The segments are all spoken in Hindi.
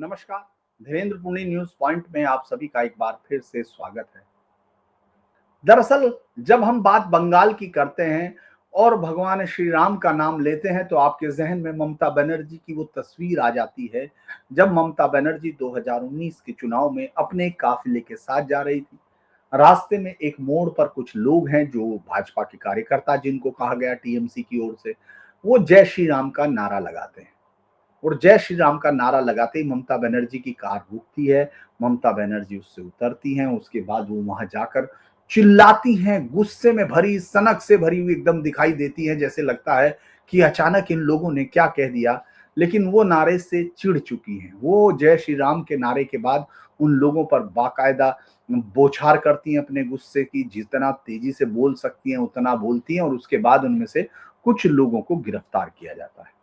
नमस्कार। धीरेन्द्र पुणे न्यूज पॉइंट में आप सभी का एक बार फिर से स्वागत है। दरअसल जब हम बात बंगाल की करते हैं और भगवान श्री राम का नाम लेते हैं तो आपके जहन में ममता बनर्जी की वो तस्वीर आ जाती है जब ममता बनर्जी 2019 के चुनाव में अपने काफिले के साथ जा रही थी। रास्ते में एक मोड़ पर कुछ लोग हैं जो भाजपा के कार्यकर्ता, जिनको कहा गया टीएमसी की ओर से, वो जय श्री राम का नारा लगाते हैं। और जय श्री राम का नारा लगाते ही ममता बनर्जी की कार रुकती है। ममता बनर्जी उससे उतरती हैं। उसके बाद वो वहां जाकर चिल्लाती हैं, गुस्से में भरी, सनक से भरी हुई एकदम दिखाई देती हैं। जैसे लगता है कि अचानक इन लोगों ने क्या कह दिया, लेकिन वो नारे से चिढ़ चुकी हैं। वो जय श्री राम के नारे के बाद उन लोगों पर बाकायदा बौछार करती हैं अपने गुस्से की। जितना तेजी से बोल सकती हैं उतना बोलती हैं और उसके बाद उनमें से कुछ लोगों को गिरफ्तार किया जाता है।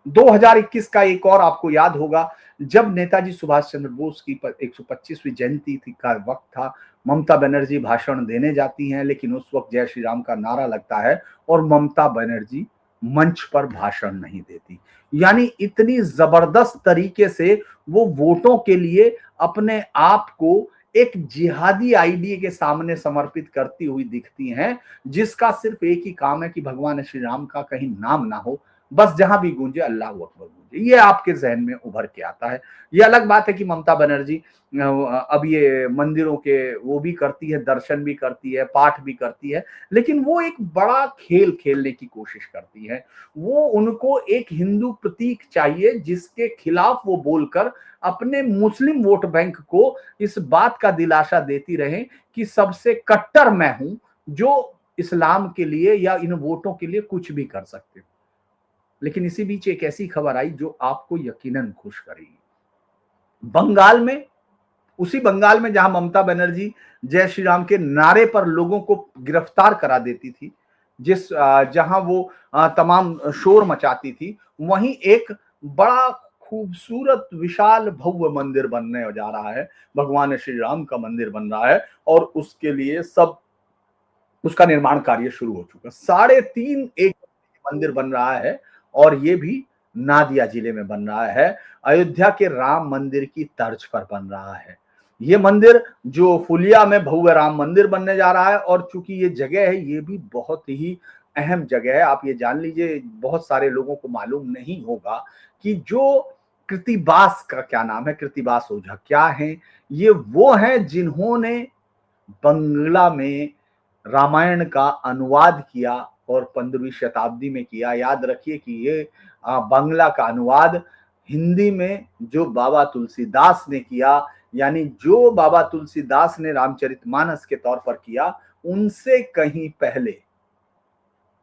2021 का एक और आपको याद होगा, जब नेताजी सुभाष चंद्र बोस की 125वीं जयंती थी का वक्त था। ममता बनर्जी भाषण देने जाती हैं, लेकिन उस वक्त जय श्री राम का नारा लगता है और ममता बनर्जी मंच पर भाषण नहीं देती। यानी इतनी जबरदस्त तरीके से वो वोटों के लिए अपने आप को एक जिहादी आईडी के सामने समर्पित करती हुई दिखती हैं, जिसका सिर्फ एक ही काम है कि भगवान श्री राम का कहीं नाम ना हो, बस जहां भी गूंजे अल्लाह अकबर गूंजे। ये आपके जहन में उभर के आता है। ये अलग बात है कि ममता बनर्जी अब ये मंदिरों के वो भी करती है, दर्शन भी करती है, पाठ भी करती है, लेकिन वो एक बड़ा खेल खेलने की कोशिश करती है। वो उनको एक हिंदू प्रतीक चाहिए जिसके खिलाफ वो बोलकर अपने मुस्लिम वोट बैंक को इस बात का दिलासा देती रहे कि सबसे कट्टर मैं हूं, जो इस्लाम के लिए या इन वोटों के लिए कुछ भी कर सकते हो। लेकिन इसी बीच एक ऐसी खबर आई जो आपको यकीनन खुश करेगी। बंगाल में, उसी बंगाल में जहां ममता बनर्जी जय श्री राम के नारे पर लोगों को गिरफ्तार करा देती थी, जहां वो तमाम शोर मचाती थी, वहीं एक बड़ा खूबसूरत विशाल भव्य मंदिर बनने जा रहा है। भगवान श्री राम का मंदिर बन रहा है और उसके लिए सब उसका निर्माण कार्य शुरू हो चुका। 3.5 एकड़ मंदिर बन रहा है और ये भी नादिया जिले में बन रहा है। अयोध्या के राम मंदिर की तर्ज पर बन रहा है ये मंदिर, जो फुलिया में भव्य राम मंदिर बनने जा रहा है। और चूंकि ये जगह है, ये भी बहुत ही अहम जगह है। आप ये जान लीजिए, बहुत सारे लोगों को मालूम नहीं होगा कि जो कृतिबास का क्या नाम है, कृतिबास ओझा क्या है। ये वो हैं जिन्होंने बंगला में रामायण का अनुवाद किया और 15वीं शताब्दी में किया। याद रखिए कि ये बांग्ला का अनुवाद हिंदी में जो बाबा तुलसीदास ने किया, यानी जो बाबा तुलसीदास ने रामचरितमानस के तौर पर किया, उनसे कहीं पहले,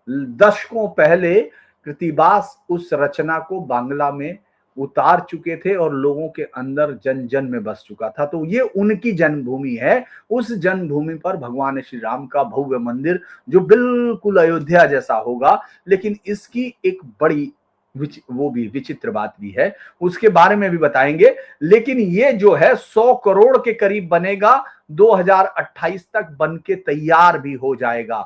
दशकों पहले कृतिबास उस रचना को बांग्ला में उतार चुके थे और लोगों के अंदर जन जन में बस चुका था। तो ये उनकी जन्मभूमि है। उस जन्मभूमि पर भगवान श्री राम का भव्य मंदिर, जो बिल्कुल अयोध्या जैसा होगा, लेकिन इसकी एक बड़ी वो भी विचित्र बात भी है, उसके बारे में भी बताएंगे। लेकिन ये जो है 100 करोड़ के करीब बनेगा, 2028 तक बन के तैयार भी हो जाएगा।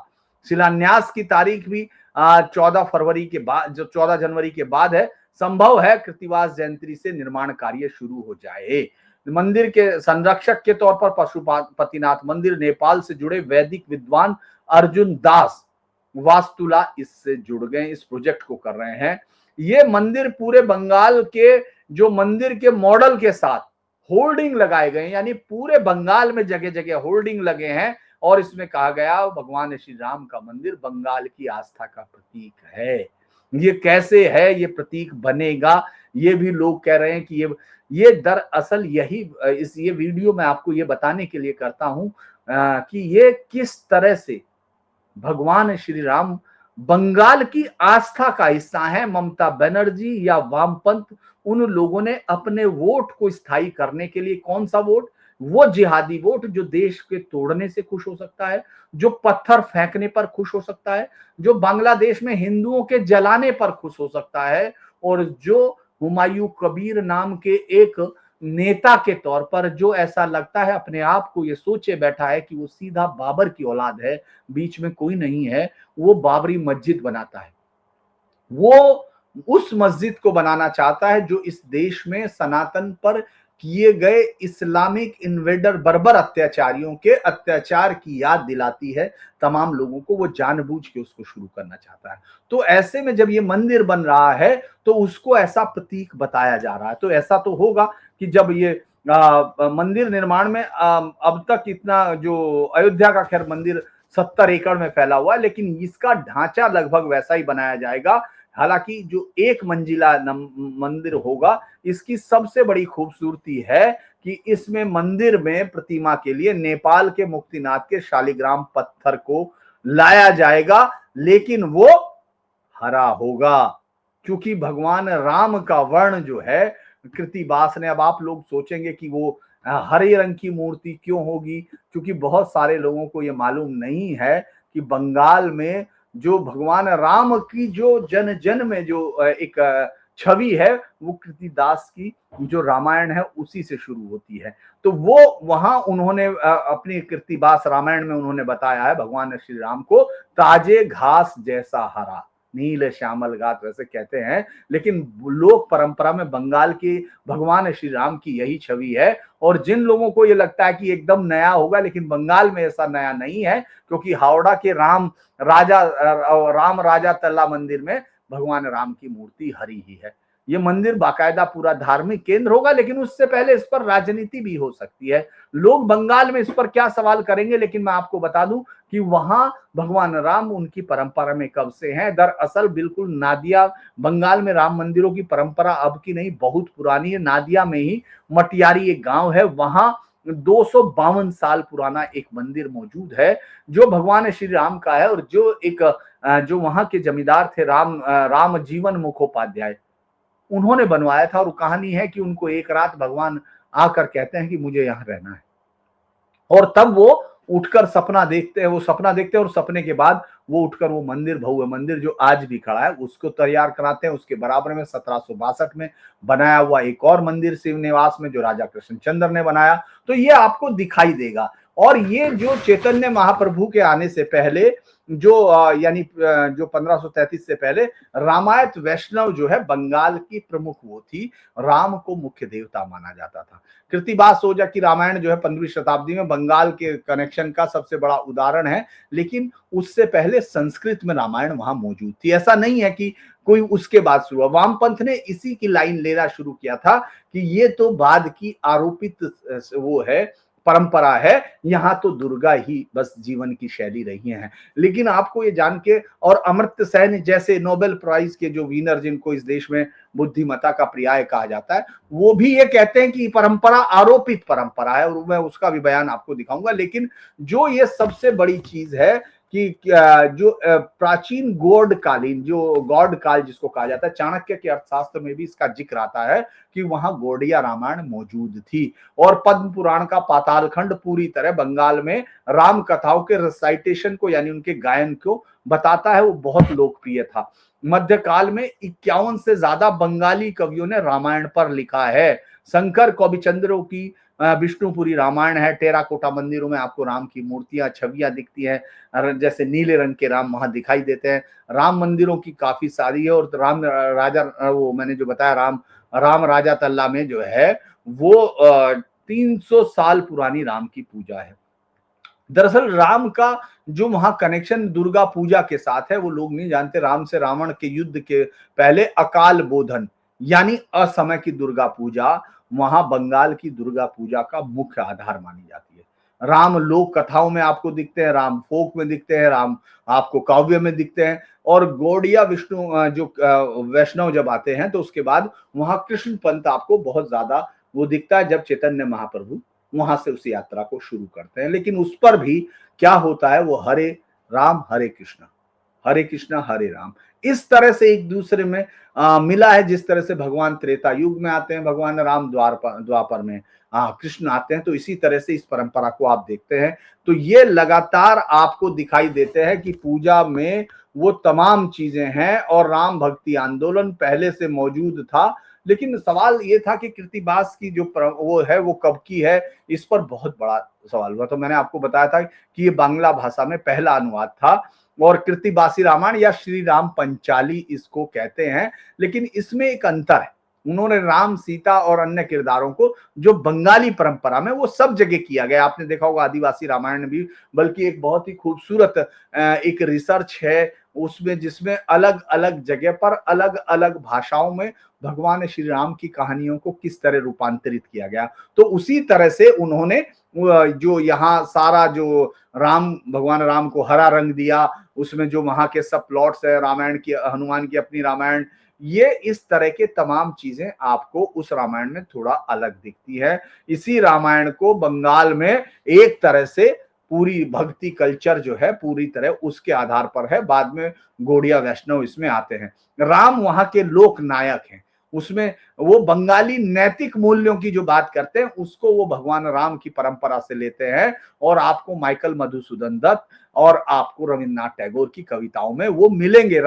शिलान्यास की तारीख भी 14 फरवरी के बाद, जो 14 जनवरी के बाद है। संभव है कृतिवास जयंती से निर्माण कार्य शुरू हो जाए। मंदिर के संरक्षक के तौर पर पशुपतिनाथ मंदिर नेपाल से जुड़े वैदिक विद्वान अर्जुन दास वास्तुला इससे जुड़ गए, इस प्रोजेक्ट को कर रहे हैं। ये मंदिर पूरे बंगाल के जो मंदिर के मॉडल के साथ होल्डिंग लगाए गए, यानी पूरे बंगाल में जगह जगह होल्डिंग लगे हैं और इसमें कहा गया भगवान श्री राम का मंदिर बंगाल की आस्था का प्रतीक है। ये कैसे है, ये प्रतीक बनेगा, ये भी लोग कह रहे हैं कि ये दरअसल यही, ये वीडियो मैं आपको ये बताने के लिए करता हूं कि ये किस तरह से भगवान श्री राम बंगाल की आस्था का हिस्सा है। ममता बनर्जी या वामपंथ, उन लोगों ने अपने वोट को स्थायी करने के लिए, कौन सा वोट, वो जिहादी वोट जो देश के तोड़ने से खुश हो सकता है, जो पत्थर फेंकने पर खुश हो सकता है, जो बांग्लादेश में हिंदुओं के जलाने पर खुश हो सकता है, और जो हुमायूं कबीर नाम के एक नेता के तौर पर, जो ऐसा लगता है अपने आप को ये सोचे बैठा है कि वो सीधा बाबर की औलाद है, बीच में कोई नहीं है, वो बाबरी मस्जिद बनाता है। वो उस मस्जिद को बनाना चाहता है जो इस देश में सनातन पर किए गए इस्लामिक इन्वेडर बर्बर अत्याचारियों के अत्याचार की याद दिलाती है तमाम लोगों को। वो जानबूझ के उसको शुरू करना चाहता है। तो ऐसे में जब ये मंदिर बन रहा है तो उसको ऐसा प्रतीक बताया जा रहा है। तो ऐसा तो होगा कि जब ये मंदिर निर्माण में अब तक इतना जो अयोध्या का खैर मंदिर 70 एकड़ में फैला हुआ है, लेकिन इसका ढांचा लगभग वैसा ही बनाया जाएगा। हालांकि जो एक मंजिला मंदिर होगा, इसकी सबसे बड़ी खूबसूरती है कि इसमें मंदिर में प्रतिमा के लिए नेपाल के मुक्तिनाथ के शालिग्राम पत्थर को लाया जाएगा, लेकिन वो हरा होगा। क्योंकि भगवान राम का वर्ण जो है कृतिवास ने, अब आप लोग सोचेंगे कि वो हरे रंग की मूर्ति क्यों होगी, क्योंकि बहुत सारे लोगों को ये मालूम नहीं है कि बंगाल में जो भगवान राम की जो जन जन में जो एक छवि है वो कृतिदास की जो रामायण है उसी से शुरू होती है। तो वो वहां उन्होंने अपनी कृतिवास रामायण में उन्होंने बताया है भगवान श्री राम को ताजे घास जैसा हरा, नील श्यामल घास वैसे कहते हैं, लेकिन लोक परंपरा में बंगाल की भगवान श्री राम की यही छवि है। और जिन लोगों को ये लगता है कि एकदम नया होगा, लेकिन बंगाल में ऐसा नया नहीं है, क्योंकि हावड़ा के राम राजा तल्ला मंदिर में भगवान राम की मूर्ति हरी ही है। ये मंदिर बाकायदा पूरा धार्मिक केंद्र होगा, लेकिन उससे पहले इस पर राजनीति भी हो सकती है। लोग बंगाल में इस पर क्या सवाल करेंगे, लेकिन मैं आपको बता दूं कि वहां भगवान राम उनकी परंपरा में कब से हैं। दरअसल बिल्कुल नादिया, बंगाल में राम मंदिरों की परंपरा अब की नहीं, बहुत पुरानी है। नादिया में ही मटियारी एक गांव है, वहां 252 साल पुराना एक मंदिर मौजूद है जो भगवान श्री राम का है। और जो वहां के जमींदार थे राम जीवन मुखोपाध्याय, उन्होंने बनवाया था। और कहानी है कि उनको एक रात भगवान आकर कहते हैं कि मुझे यहां रहना है, और तब वो उठकर सपना देखते हैं। वो सपना देखते हैं और सपने के बाद वो उठकर वो मंदिर, भव्य मंदिर जो आज भी खड़ा है, उसको तैयार कराते हैं। उसके बराबर में 1762 में बनाया हुआ एक और मंदिर शिव निवास में जो राजा कृष्णचंद्र ने बनाया, तो ये आपको दिखाई देगा। और ये जो चैतन्य महाप्रभु के आने से पहले जो यानी जो 1533 से पहले रामायत वैष्णव जो है बंगाल की प्रमुख वो थी, राम को मुख्य देवता माना जाता था। कृतिवास ओझा की रामायण जो है 15वीं शताब्दी में बंगाल के कनेक्शन का सबसे बड़ा उदाहरण है, लेकिन उससे पहले संस्कृत में रामायण वहां मौजूद थी। ऐसा नहीं है कि कोई उसके बाद शुरू हुआ। वामपंथ ने इसी की लाइन लेना शुरू किया था कि ये तो बाद की आरोपित वो है, परंपरा है, यहाँ तो दुर्गा ही बस जीवन की शैली रही है। लेकिन आपको ये जान के, और अमर्त्य सेन जैसे नोबेल प्राइज के जो विनर, जिनको इस देश में बुद्धिमत्ता का पर्याय कहा जाता है, वो भी ये कहते हैं कि परंपरा आरोपित परंपरा है, और मैं उसका भी बयान आपको दिखाऊंगा। लेकिन जो ये सबसे बड़ी चीज है कि जो प्राचीन गौड़ कालीन, जो गौड़ काल जिसको कहा जाता है, चाणक्य के अर्थशास्त्र में भी इसका जिक्र आता है कि वहां गौड़िया रामायण मौजूद थी। और पद्म पुराण का पाताल खंड पूरी तरह बंगाल में राम कथाओं के रिसाइटेशन को, यानी उनके गायन को बताता है। वो बहुत लोकप्रिय था। मध्यकाल में 51 से ज्यादा बंगाली कवियों ने रामायण पर लिखा है। शंकर कविचंद्रों की विष्णुपुरी रामायण है। टेराकोटा मंदिरों में आपको राम की मूर्तियां, छवियां दिखती हैं, जैसे नीले रंग के राम वहां दिखाई देते हैं। राम मंदिरों की काफी सारी है। और राम राजा, वो मैंने जो बताया, राम राजा तल्ला में जो है वो 300 साल पुरानी राम की पूजा है। दरअसल राम का जो वहां कनेक्शन दुर्गा पूजा के साथ है, वो लोग नहीं जानते। राम से रावण के युद्ध के पहले अकाल बोधन यानी असमय की दुर्गा पूजा वहां बंगाल की दुर्गा पूजा का मुख्य आधार मानी जाती है। राम लोक कथाओं में आपको दिखते हैं, राम फोक में दिखते हैं, राम आपको काव्य में दिखते हैं। और गौड़िया विष्णु जो वैष्णव जब आते हैं तो उसके बाद वहां कृष्ण पंथ आपको बहुत ज्यादा वो दिखता है, जब चैतन्य महाप्रभु वहां से उस यात्रा को शुरू करते हैं। लेकिन उस पर भी क्या होता है, वो हरे राम हरे कृष्णा हरे राम, इस तरह से एक दूसरे में मिला है। जिस तरह से भगवान त्रेता युग में आते हैं, भगवान राम द्वापर में कृष्ण आते हैं, तो इसी तरह से इस परंपरा को आप देखते हैं। तो ये लगातार आपको दिखाई देते हैं कि पूजा में वो तमाम चीजें हैं। और राम भक्ति आंदोलन पहले से मौजूद था, लेकिन सवाल ये था कि कृत्तिवास की जो वो है वो कब की है, इस पर बहुत बड़ा सवाल हुआ। तो मैंने आपको बताया था कि ये बांग्ला भाषा में पहला अनुवाद था और कृत्तिवासी रामायण या श्री राम पंचाली इसको कहते हैं। लेकिन इसमें एक अंतर है, उन्होंने राम, सीता और अन्य किरदारों को जो बंगाली परंपरा में वो सब जगह किया गया। आपने देखा होगा आदिवासी रामायण भी, बल्कि एक बहुत ही खूबसूरत एक रिसर्च है उसमें, जिसमें अलग अलग जगह पर अलग अलग भाषाओं में भगवान श्री राम की कहानियों को किस तरह रूपांतरित किया गया। तो उसी तरह से उन्होंने जो यहाँ सारा जो राम, भगवान राम को हरा रंग दिया, उसमें जो वहां के सब प्लॉट्स है रामायण की, हनुमान की अपनी रामायण, ये इस तरह के तमाम चीजें आपको उस रामायण में थोड़ा अलग दिखती है। इसी रामायण को बंगाल में एक तरह से पूरी भक्ति कल्चर जो है पूरी तरह उसके आधार पर है। बाद में गौड़िया वैष्णव इसमें आते हैं। राम वहां के लोक नायक हैं, उसमें वो बंगाली नैतिक मूल्यों की जो बात करते हैं उसको वो भगवान राम की परंपरा से लेते हैं। और आपको माइकल मधुसूदन दत्त और आपको रविन्द्रनाथ टैगोर की कविताओं में वो मिलेंगे।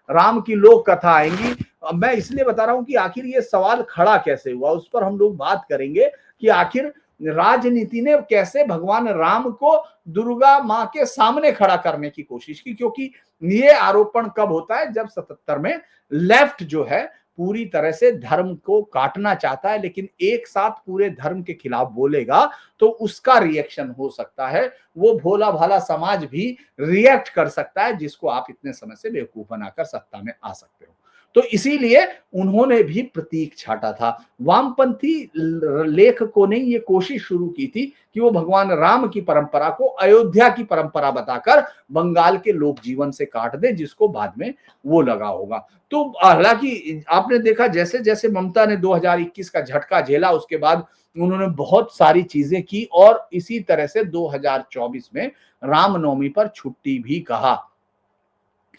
राम की लोक कथा आएंगी। मैं इसलिए बता रहा हूं कि आखिर ये सवाल खड़ा कैसे हुआ, उस पर हम लोग बात करेंगे कि आखिर राजनीति ने कैसे भगवान राम को दुर्गा मां के सामने खड़ा करने की कोशिश की। क्योंकि ये आरोपण कब होता है, जब 77 में लेफ्ट जो है पूरी तरह से धर्म को काटना चाहता है, लेकिन एक साथ पूरे धर्म के खिलाफ बोलेगा तो उसका रिएक्शन हो सकता है, वो भोला भाला समाज भी रिएक्ट कर सकता है, जिसको आप इतने समय से बेवकूफ बनाकर सत्ता में आ सकते हो। तो इसीलिए उन्होंने भी प्रतीक छाटा था। वामपंथी लेखकों ने ये कोशिश शुरू की थी कि वो भगवान राम की परंपरा को अयोध्या की परंपरा बताकर बंगाल के लोक जीवन से काट दे, जिसको बाद में वो लगा होगा। तो हालांकि आपने देखा जैसे जैसे ममता ने 2021 का झटका झेला, उसके बाद उन्होंने बहुत सारी चीजें की और इसी तरह से 2024 में रामनवमी पर छुट्टी भी कहा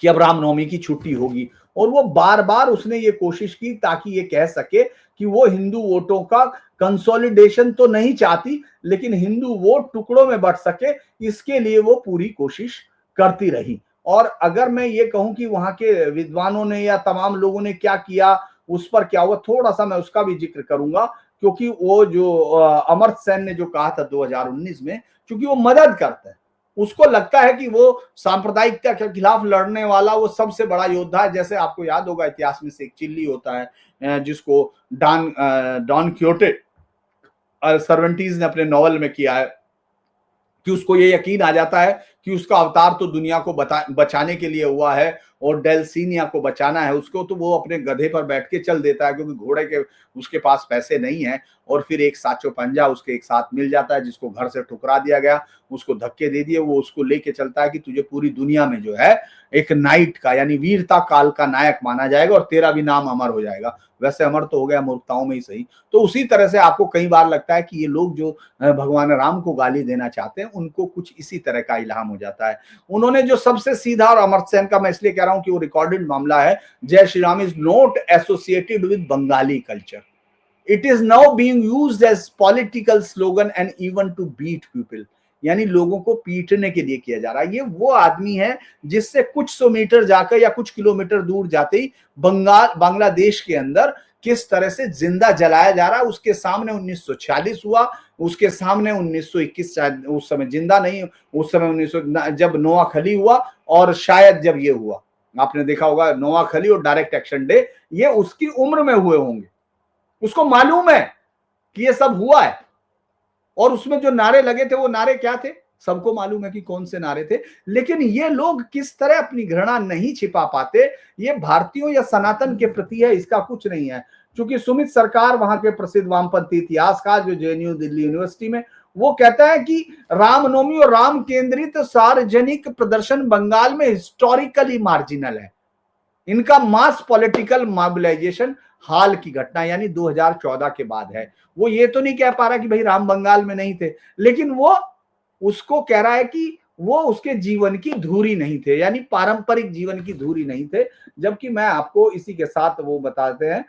कि अब रामनवमी की छुट्टी होगी। और वो बार बार उसने ये कोशिश की ताकि ये कह सके कि वो हिंदू वोटों का कंसोलिडेशन तो नहीं चाहती, लेकिन हिंदू वोट टुकड़ों में बंट सके, इसके लिए वो पूरी कोशिश करती रही। और अगर मैं ये कहूं कि वहां के विद्वानों ने या तमाम लोगों ने क्या किया, उस पर क्या हुआ, थोड़ा सा मैं उसका भी जिक्र करूंगा। क्योंकि वो जो अमर्त्य सेन ने जो कहा था 2019 में, क्योंकि वो मदद करते हैं, उसको लगता है कि वो सांप्रदायिकता के खिलाफ लड़ने वाला वो सबसे बड़ा योद्धा है। जैसे आपको याद होगा इतिहास में से एक चिल्ली होता है जिसको डॉन क्योटे सर्वेंटीज ने अपने नॉवल में किया है, कि उसको ये यकीन आ जाता है कि उसका अवतार तो दुनिया को बचाने के लिए हुआ है और डेल्सिनिया को बचाना है उसको, तो वो अपने गधे पर बैठ के चल देता है, क्योंकि घोड़े के उसके पास पैसे नहीं है। और फिर एक साचो पंजा उसके एक साथ मिल जाता है, जिसको घर से ठुकरा दिया गया, उसको धक्के दे दिए, वो उसको लेके चलता है कि तुझे पूरी दुनिया में जो है एक नाइट का यानी वीरता काल का नायक माना जाएगा और तेरा भी नाम अमर हो जाएगा। वैसे अमर तो हो गया मूर्खताओं में ही सही। तो उसी तरह से आपको कई बार लगता है कि ये लोग जो भगवान राम को गाली देना चाहते हैं, उनको कुछ इसी तरह का इल्हाम हो जाता है। उन्होंने जो सबसे सीधा, और अमर्त्य सेन का मैं इसलिए कह रहा हूं कि वो रिकॉर्डेड मामला है, Jai Shri Ram is not associated with Bengali culture, it is now being used as political slogan and even to beat people, यानी लोगों को पीटने के लिए किया जा रहा है। ये वो आदमी है जिससे कुछ सौ मीटर जाकर या कुछ किलोमीटर दूर जाते ही बांग्लादेश के अंदर किस तरह से जिंदा जलाया जा रहा है। उसके सामने 1946 हुआ, उसके सामने 1921, शायद उस समय जिंदा नहीं, उस समय 1900 जब नोआ खली हुआ, और शायद जब ये हुआ, आपने देखा होगा नोआ खली और डायरेक्ट एक्शन डे, ये उसकी उम्र में हुए होंगे। उसको मालूम है कि ये सब हुआ है, और उसमें जो नारे लगे थे वो नारे क्या थे, सबको मालूम है कि कौन से नारे थे। लेकिन ये लोग किस तरह अपनी घृणा नहीं छिपा पाते, ये भारतीयों या सनातन के प्रति है, इसका कुछ नहीं है। क्योंकि सुमित सरकार, वहां के प्रसिद्ध वामपंथी इतिहासकार, जो जेएनयू दिल्ली यूनिवर्सिटी में, वो कहता है कि रामनवमी और राम केंद्रित सार्वजनिक प्रदर्शन बंगाल में हिस्टोरिकली मार्जिनल है। इनका मास पॉलिटिकल मोबिलाइजेशन हाल की घटना यानी 2014 के बाद है। वो ये तो नहीं कह पा रहा कि भाई राम बंगाल में नहीं थे, लेकिन वो उसको कह रहा है कि वो उसके जीवन की धुरी नहीं थे, यानी पारंपरिक जीवन की धुरी नहीं थे। जबकि मैं आपको इसी के साथ वो बताते हैं,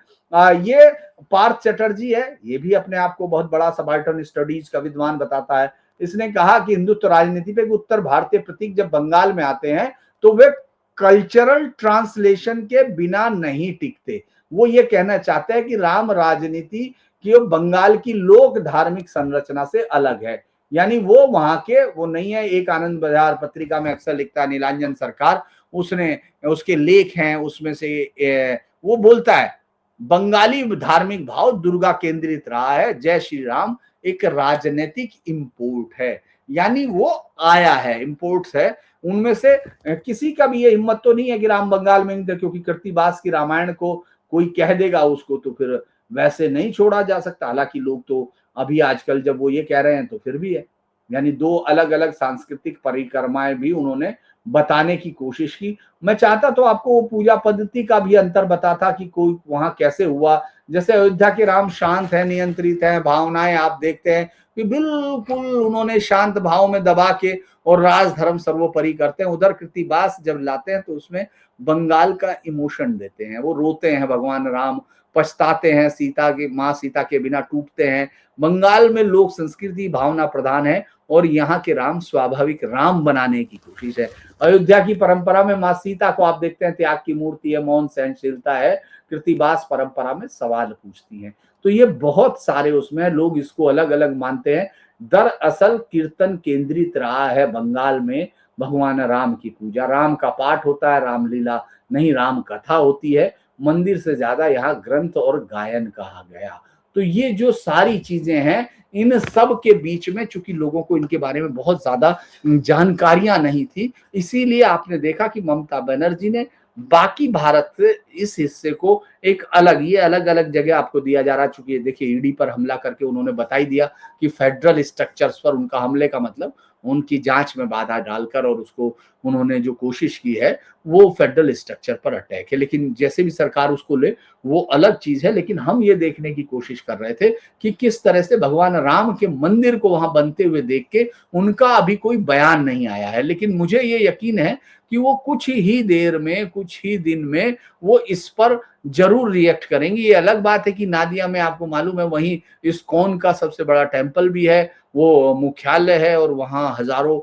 ये पार्थ चटर्जी है, ये भी अपने आप को बहुत बड़ा सबाल्टर्न स्टडीज का विद्वान बताता है। इसने कहा कि हिंदुत्व राजनीति पे उत्तर भारतीय प्रतीक जब बंगाल में आते हैं तो वे कल्चरल ट्रांसलेशन के बिना नहीं टिकते। वो ये कहना चाहते हैं कि राम राजनीति की बंगाल की लोक धार्मिक संरचना से अलग है। यानी वो वहां के वो नहीं है। एक आनंद बाजार पत्रिका में अक्सर लिखता है नीलांजन सरकार, उसने उसके लेख हैं उसमें से वो बोलता है बंगाली धार्मिक भाव दुर्गा केंद्रित रहा है, जय श्री राम एक राजनीतिक इंपोर्ट है। यानी वो आया है, इंपोर्ट्स है। उनमें से किसी का भी ये हिम्मत तो नहीं है कि राम बंगाल में नहीं था, क्योंकि कृतिवास की रामायण को कोई कह देगा उसको तो फिर वैसे नहीं छोड़ा जा सकता। हालांकि लोग तो अभी आजकल जब वो ये कह रहे हैं तो फिर भी है। यानी दो अलग अलग सांस्कृतिक परिक्रमाएं भी उन्होंने बताने की कोशिश की। मैं चाहता तो आपको वो पूजा पद्धति का भी अंतर बताता कि कोई वहां कैसे हुआ। जैसे अयोध्या के राम शांत है, नियंत्रित है, भावनाएं आप देखते हैं कि बिल्कुल उन्होंने शांत भाव में दबा के और राज धर्म सर्वोपरि करते हैं। उधर कृतिवास जब लाते हैं तो उसमें बंगाल का इमोशन देते हैं, वो रोते हैं, भगवान राम पछताते हैं, सीता के माँ सीता के बिना टूटते हैं। बंगाल में लोक संस्कृति भावना प्रधान है और यहाँ के राम स्वाभाविक राम बनाने की कोशिश है। अयोध्या की परंपरा में माँ सीता को आप देखते हैं त्याग की मूर्ति है, मौन सहनशीलता है। कृतिवास परंपरा में सवाल पूछती है। तो ये बहुत सारे उसमें लोग इसको अलग अलग मानते हैं। दरअसल कीर्तन केंद्रित रहा है बंगाल में भगवान राम की पूजा, राम का पाठ होता है, रामलीला नहीं राम कथा होती है। मंदिर से ज्यादा यहाँ ग्रंथ और गायन कहा गया। तो ये जो सारी चीजें हैं इन सब के बीच में चूंकि लोगों को इनके बारे में बहुत ज्यादा जानकारियां नहीं थी, इसीलिए आपने देखा कि ममता बनर्जी ने बाकी भारत से इस हिस्से को एक अलग, ये अलग अलग जगह आपको दिया जा रहा। चूंकि देखिए ईडी पर हमला करके उन्होंने बता ही दिया कि फेडरल स्ट्रक्चर्स पर उनका हमले का मतलब उनकी जांच में बाधा डालकर और उसको उन्होंने जो कोशिश की है वो फेडरल स्ट्रक्चर पर अटैक है। लेकिन जैसे भी सरकार उसको ले वो अलग चीज है। लेकिन हम ये देखने की कोशिश कर रहे थे कि किस तरह से भगवान राम के मंदिर को वहां बनते हुए देख के उनका अभी कोई बयान नहीं आया है। लेकिन मुझे ये यकीन है कि वो कुछ ही देर में, कुछ ही दिन में वो इस पर जरूर रिएक्ट करेंगी। ये अलग बात है कि नादिया में आपको मालूम है वहीं इस्कॉन का सबसे बड़ा टेम्पल भी है, वो मुख्यालय है और वहां हजारों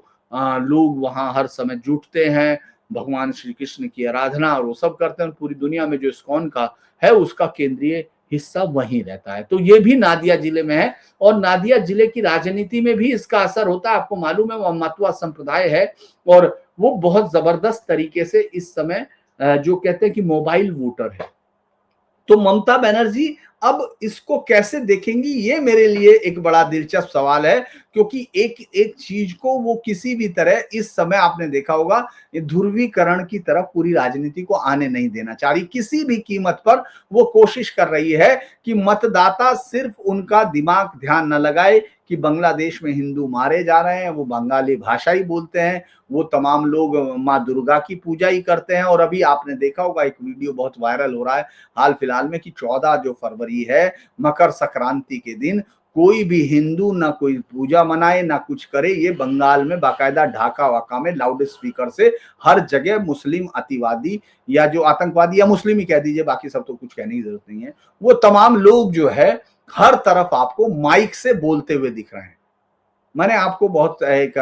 लोग वहां हर समय जुटते हैं, भगवान श्री कृष्ण की आराधना और वो सब करते हैं। पूरी दुनिया में जो इस्कॉन का है उसका केंद्रीय हिस्सा वहीं रहता है। तो ये भी नादिया जिले में है और नादिया जिले की राजनीति में भी इसका असर होता है। आपको मालूम है वह मतवा संप्रदाय है और वो बहुत जबरदस्त तरीके से इस समय जो कहते हैं कि मोबाइल वोटर है। तो ममता बनर्जी अब इसको कैसे देखेंगी ये मेरे लिए एक बड़ा दिलचस्प सवाल है। क्योंकि एक एक चीज को वो किसी भी तरह इस समय आपने देखा होगा ये ध्रुवीकरण की तरफ पूरी राजनीति को आने नहीं देना चाह रही। किसी भी कीमत पर वो कोशिश कर रही है कि मतदाता सिर्फ उनका दिमाग ध्यान न लगाए कि बांग्लादेश में हिंदू मारे जा रहे हैं, वो बंगाली भाषा ही बोलते हैं, वो तमाम लोग माँ दुर्गा की पूजा ही करते हैं। और अभी आपने देखा होगा एक वीडियो बहुत वायरल हो रहा है हाल फिलहाल में कि 14 जो फरवरी है मकर संक्रांति के दिन कोई भी हिंदू ना कोई पूजा मनाए ना कुछ करे। ये बंगाल में बाकायदा ढाका वाका में लाउड स्पीकर से हर जगह मुस्लिम अतिवादी या जो आतंकवादी या मुस्लिम ही कह दीजिए, बाकी सब तो कुछ कहने की जरूरत नहीं है, वो तमाम लोग जो है हर तरफ आपको माइक से बोलते हुए दिख रहे हैं। मैंने आपको बहुत एक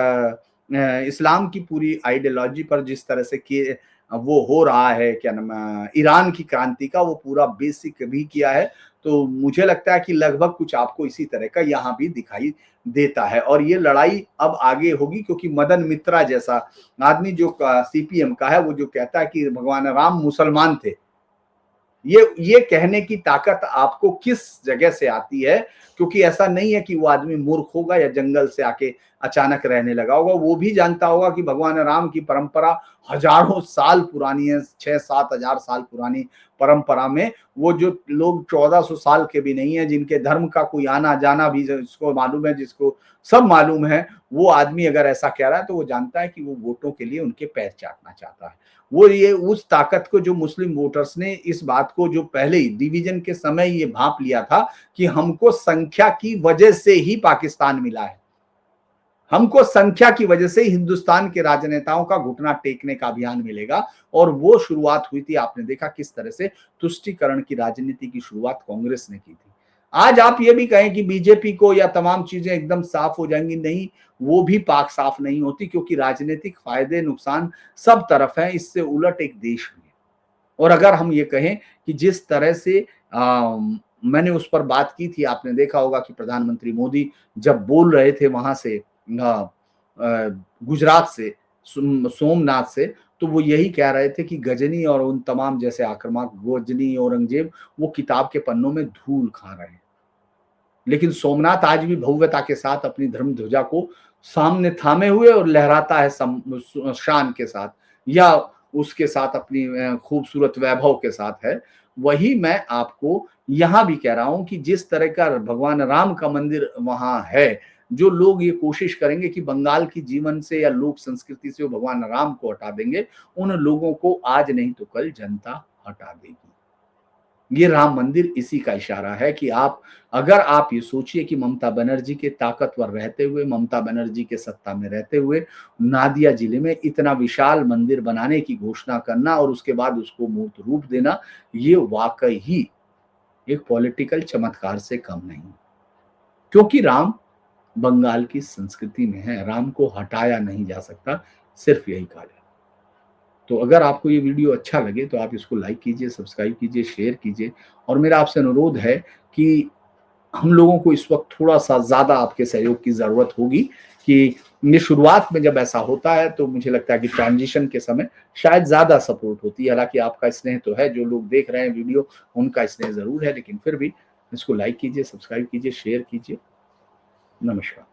इस्लाम की पूरी आइडियोलॉजी पर जिस तरह से कि वो हो रहा है क्या नाम ईरान की क्रांति का वो पूरा बेसिक भी किया है। तो मुझे लगता है कि लगभग कुछ आपको इसी तरह का यहाँ भी दिखाई देता है। और ये लड़ाई अब आगे होगी क्योंकि मदन मित्रा जैसा आदमी जो सीपीएम का है वो जो कहता है कि भगवान राम मुसलमान थे, ये कहने की ताकत आपको किस जगह से आती है? क्योंकि ऐसा नहीं है कि वो आदमी मूर्ख होगा या जंगल से आके अचानक रहने लगा होगा। वो भी जानता होगा कि भगवान राम की परंपरा हजारों साल पुरानी है, 6-7 हजार साल पुरानी परंपरा में वो जो लोग 1400 साल के भी नहीं है, जिनके धर्म का कोई आना जाना भी जिसको मालूम है, जिसको सब मालूम है, वो आदमी अगर ऐसा कह रहा है तो वो जानता है कि वो वोटों के लिए उनके पैर चाटना चाहता है। वो ये उस ताकत को जो मुस्लिम वोटर्स ने इस बात को जो पहले ही डिवीजन के समय ये भांप लिया था कि हमको संख्या की वजह से ही पाकिस्तान मिला है, हमको संख्या की वजह से हिंदुस्तान के राजनेताओं का घुटना टेकने का अभियान मिलेगा। और वो शुरुआत हुई थी, आपने देखा किस तरह से तुष्टीकरण की राजनीति की शुरुआत कांग्रेस ने की थी। आज आप ये भी कहें कि बीजेपी को या तमाम चीजें एकदम साफ हो जाएंगी, नहीं, वो भी पाक साफ नहीं होती क्योंकि राजनीतिक फायदे नुकसान सब तरफ है। इससे उलट एक देश भी है और अगर हम ये कहें कि जिस तरह से मैंने उस पर बात की थी, आपने देखा होगा कि प्रधानमंत्री मोदी जब बोल रहे थे वहां से गुजरात से, सोमनाथ से, तो वो यही कह रहे थे कि गजनी और उन तमाम जैसे आक्रामक गजनी, औरंगजेब, वो किताब के पन्नों में धूल खा रहे हैं। लेकिन सोमनाथ आज भी भव्यता के साथ अपनी धर्म ध्वजा को सामने थामे हुए और लहराता है शान के साथ, या उसके साथ अपनी खूबसूरत वैभव के साथ है। वही मैं आपको यहाँ भी कह रहा हूं कि जिस तरह का भगवान राम का मंदिर वहां है, जो लोग ये कोशिश करेंगे कि बंगाल की जीवन से या लोक संस्कृति से वो भगवान राम को हटा देंगे, उन लोगों को आज नहीं तो कल जनता हटा देगी। ये राम मंदिर इसी का इशारा है कि अगर आप ये सोचिए कि ममता बनर्जी के ताकतवर रहते हुए, ममता बनर्जी के सत्ता में रहते हुए, नादिया जिले में इतना विशाल मंदिर बनाने की घोषणा करना और उसके बाद उसको मूर्त रूप देना, ये वाकई ही एक पॉलिटिकल चमत्कार से कम नहीं। क्योंकि राम बंगाल की संस्कृति में है, राम को हटाया नहीं जा सकता, सिर्फ यही कारण है। तो अगर आपको ये वीडियो अच्छा लगे तो आप इसको लाइक कीजिए, सब्सक्राइब कीजिए, शेयर कीजिए, और मेरा आपसे अनुरोध है कि हम लोगों को इस वक्त थोड़ा-सा ज़्यादा आपके सहयोग की ज़रूरत होगी कि ये शुरुआत में जब ऐसा होता है तो मुझे लगता है कि ट्रांजिशन के समय शायद ज़्यादा सपोर्ट होती है। हालाँकि आपका स्नेह तो है, जो लोग देख रहे हैं वीडियो उनका स्नेह ज़रूर है, लेकिन फिर भी इसको लाइक कीजिए, सब्सक्राइब कीजिए, शेयर कीजिए। नमस्कार।